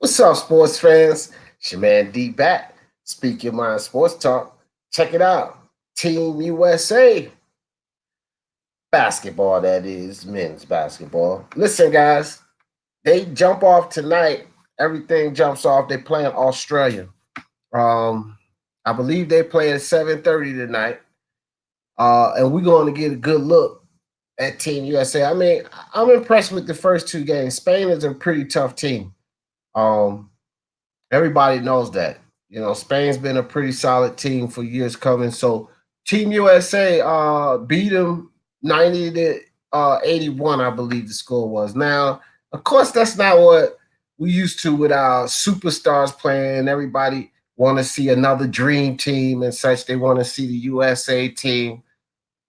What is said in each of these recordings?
What's up, sports fans? It's your man D Bat. Speak Your Mind Sports Talk. Check it out. Team USA. Basketball, that is, men's basketball. Listen, guys, they jump off tonight. Everything jumps off. They play in Australia. Um, I believe they play at 7:30 tonight. And we're going to get a good look at Team USA. I mean, I'm impressed with the first two games. Spain is a pretty tough team. Um, Everybody knows that. Spain's been a pretty solid team for years coming. So Team USA beat them 90 to 81, I believe the score was. Now, of course, that's not what we used to with our superstars playing. Everybody want to see another dream team and such. They want to see the USA team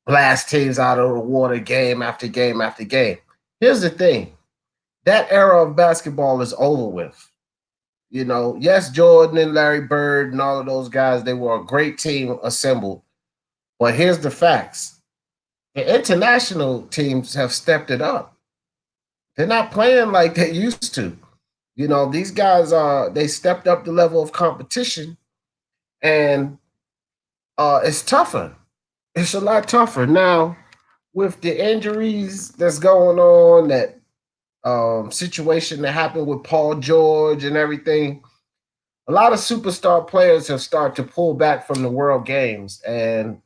blast teams out of the water game after game after game. Here's the thing. That era of basketball is over with. Yes, Jordan and Larry Bird and all of those guys, they were a great team assembled. But here's the facts. The international teams have stepped it up. They're not playing like they used to. These guys they stepped up the level of competition, and it's tougher. It's a lot tougher. Now, with the injuries that's going on, that situation that happened with Paul George and everything, a lot of superstar players have started to pull back from the world games. And,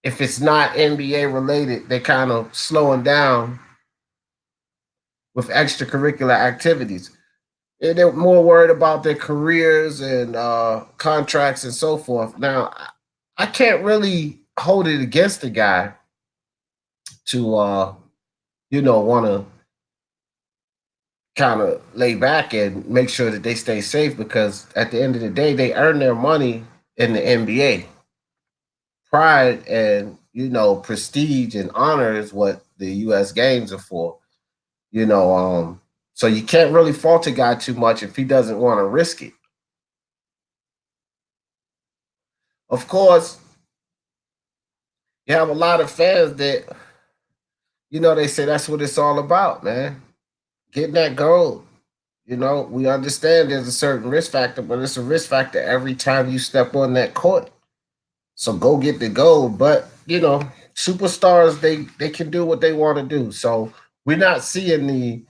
if it's not NBA related, they're kind of slowing down with extracurricular activities. And they're more worried about their careers and contracts and so forth. Now, I can't really hold it against the guy to, want to kind of lay back and make sure that they stay safe, because at the end of the day, they earn their money in the NBA. Pride and prestige and honor is what the U.S. games are for. So you can't really fault a guy too much if he doesn't want to risk it. Of course, you have a lot of fans that they say that's what it's all about, man. Getting that gold. We understand there's a certain risk factor, but it's a risk factor every time you step on that court. So go get the gold. But superstars, they can do what they want to do. So we're not seeing the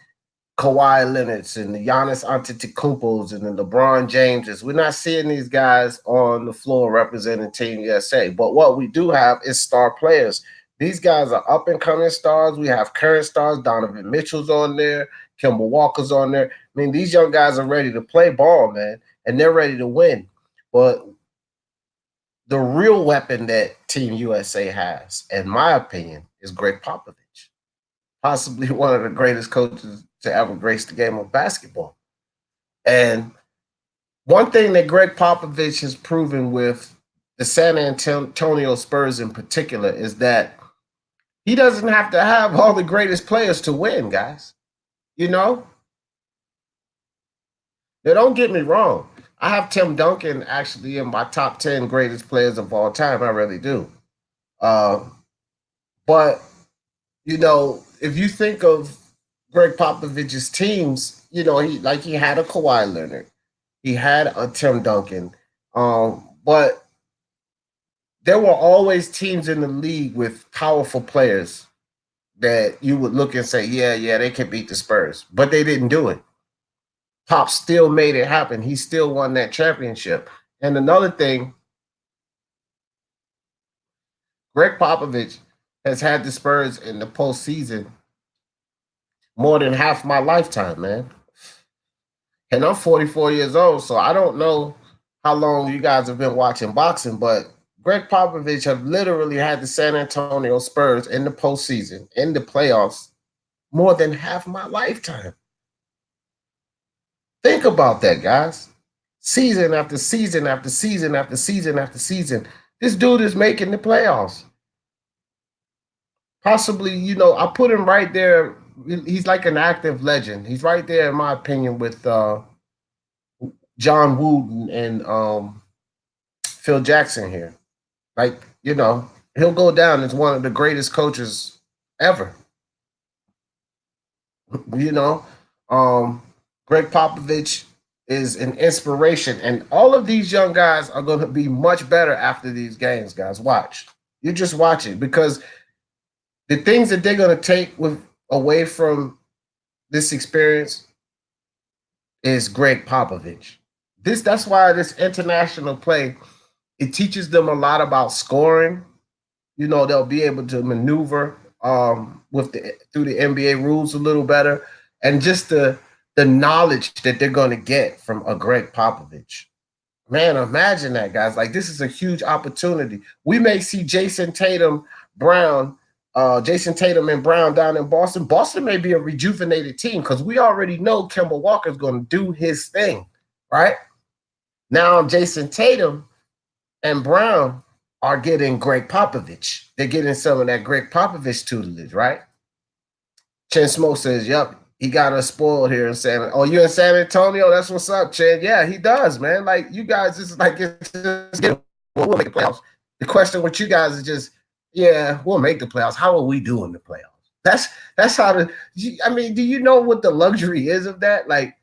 Kawhi Leonards and the Giannis Antetokounmpos and the LeBron Jameses. We're not seeing these guys on the floor representing Team USA. But what we do have is star players. These guys are up and coming stars. We have current stars. Donovan Mitchell's on there. Kemba Walker's on there. I mean, these young guys are ready to play ball, man, and they're ready to win. But the real weapon that Team USA has, in my opinion, is Greg Popovich, possibly one of the greatest coaches to ever grace the game of basketball. And one thing that Greg Popovich has proven with the San Antonio Spurs in particular is that he doesn't have to have all the greatest players to win, guys. You know? Now, don't get me wrong. I have Tim Duncan actually in my top 10 greatest players of all time. I really do. Uh, but, if you think of Greg Popovich's teams, he had a Kawhi Leonard, he had a Tim Duncan, but there were always teams in the league with powerful players that you would look and say, yeah, they can beat the Spurs, but they didn't do it. Pop still made it happen. He still won that championship. And another thing, Greg Popovich has had the Spurs in the postseason more than half my lifetime, man. And I'm 44 years old, so I don't know how long you guys have been watching boxing, but Greg Popovich have literally had the San Antonio Spurs in the postseason, in the playoffs, more than half my lifetime. Think about that, guys. Season after season after season after season after season, this dude is making the playoffs. Possibly, I put him right there. He's like an active legend. He's right there, in my opinion, with John Wooden and Phil Jackson here. Like, he'll go down as one of the greatest coaches ever. you know, um, Greg Popovich is an inspiration, and all of these young guys are going to be much better after these games, guys. Watch. You just watch it because the things that they're going to take with away from this experience is Greg Popovich. That's why this international play, it teaches them a lot about scoring. You know, they'll be able to maneuver with the through the NBA rules a little better, and just the knowledge that they're going to get from a Greg Popovich. Man, imagine that, guys. Like, this is a huge opportunity. We may see Brown, Jason Tatum and Brown down in Boston. Boston may be a rejuvenated team because we already know Kemba Walker's going to do his thing, right? Now, Jason Tatum and Brown are getting Greg Popovich. They're getting some of that Greg Popovich tutelage, right? Chen Smoke says, yep, he got us spoiled here in San Antonio. Oh, you in San Antonio? That's what's up, Chen. Yeah, he does, man. Like, you guys, this is like, we'll make the playoffs. The question with you guys is just, yeah, we'll make the playoffs. How are we doing the playoffs? That's how I mean, do you know what the luxury is of that? Like,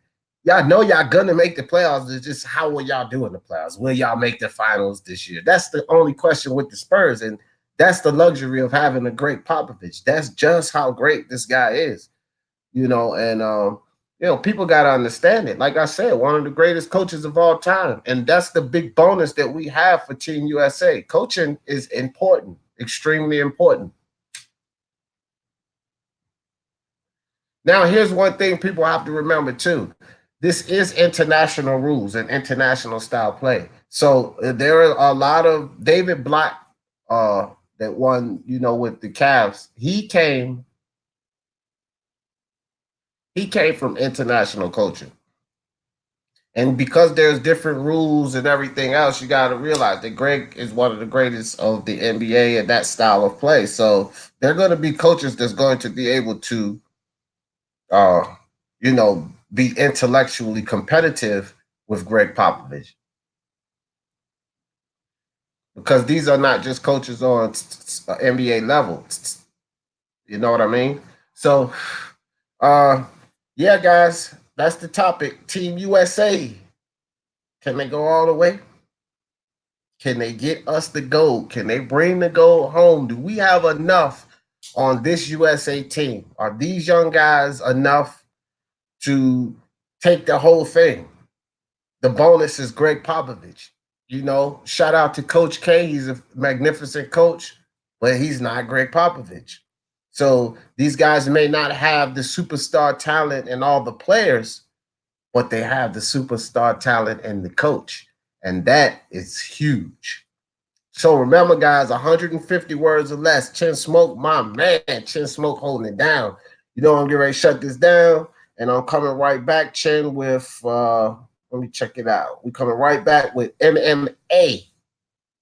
y'all know y'all gonna make the playoffs. It's just how will y'all do in the playoffs? Will y'all make the finals this year? That's the only question with the Spurs. And that's the luxury of having a great Popovich. That's just how great this guy is, and people got to understand it. Like I said, one of the greatest coaches of all time. And that's the big bonus that we have for Team USA. Coaching is important, extremely important. Now, here's one thing people have to remember too. This is international rules and international style play. So there are a lot of David Blatt that won, with the Cavs. He came from international coaching. And because there's different rules and everything else, you got to realize that Greg is one of the greatest of the NBA at that style of play. So there are going to be coaches that's going to be able to uh, be intellectually competitive with Greg Popovich. Because these are not just coaches on NBA level. You know what I mean? So, yeah, guys, that's the topic. Team USA. Can they go all the way? Can they get us the gold? Can they bring the gold home? Do we have enough on this USA team? Are these young guys enough to take the whole thing? The bonus is Greg Popovich. Shout out to Coach K. He's a magnificent coach, but he's not Greg Popovich. So these guys may not have the superstar talent and all the players, but they have the superstar talent and the coach. And that is huge. So remember, guys, 150 words or less. Chen Smoke, my man. Chen Smoke holding it down. I'm getting ready to shut this down, and I'm coming right back, Chen, with let me check it out. We're coming right back with MMA.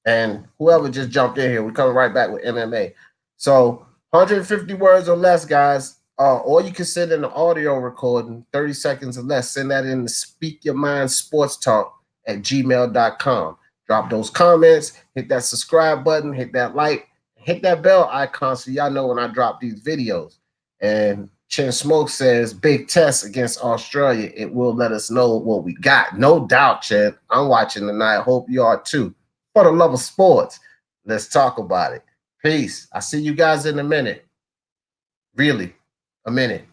And whoever just jumped in here, we're coming right back with MMA. So 150 words or less, guys. Or you can send in an audio recording, 30 seconds or less. Send that in to Speak Your Mind Sports Talk at gmail.com. Drop those comments, hit that subscribe button, hit that like, hit that bell icon so y'all know when I drop these videos. And Chen Smoke says, big test against Australia. It will let us know what we got. No doubt, Chen. I'm watching tonight. Hope you are too. For the love of sports, let's talk about it. Peace. I see you guys in a minute. Really, a minute.